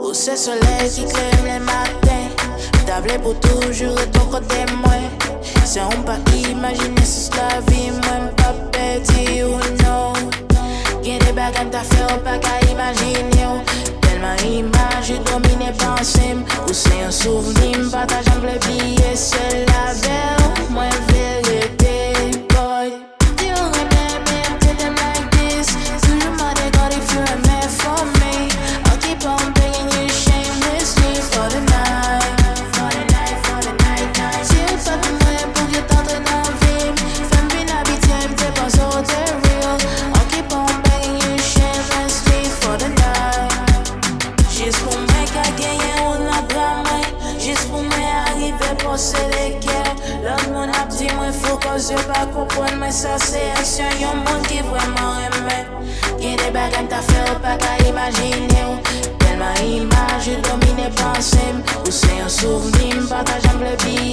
Ou c'est soleil qui crème les matins. T'avais pour toujours et ton côté moi. Si on pas imaginer si la vie, moi pas petit ou non. Y'a des bagages à faire, pas qu'à imaginer. Tellement image, domine pensée. Ou c'est un souvenir, partageant le billet, c'est la belle, moi vérité, boy. You remember to them like this. Toujours m'a dégoûté if you were meant for me. I'll keep on begging you shamelessly for the night, for the night, for the night, night. Si ou pas de moi pour que t'entres dans la vie, femme bien habituée, t'es pas so real. I'll keep on begging you shamelessly for the night. Juste pour moi qu'à gagner ou la blâmer. Juste pour moi arriver pour les cœurs. L'autre monde a dit moi faut que je pas comprendre. Mais ça c'est action, y'a un monde qui vraiment aime. Y'a des bagages à faire, pas qu'à imaginer. Tellement image, domine pensée. Ou c'est un souvenir, partageant le billet.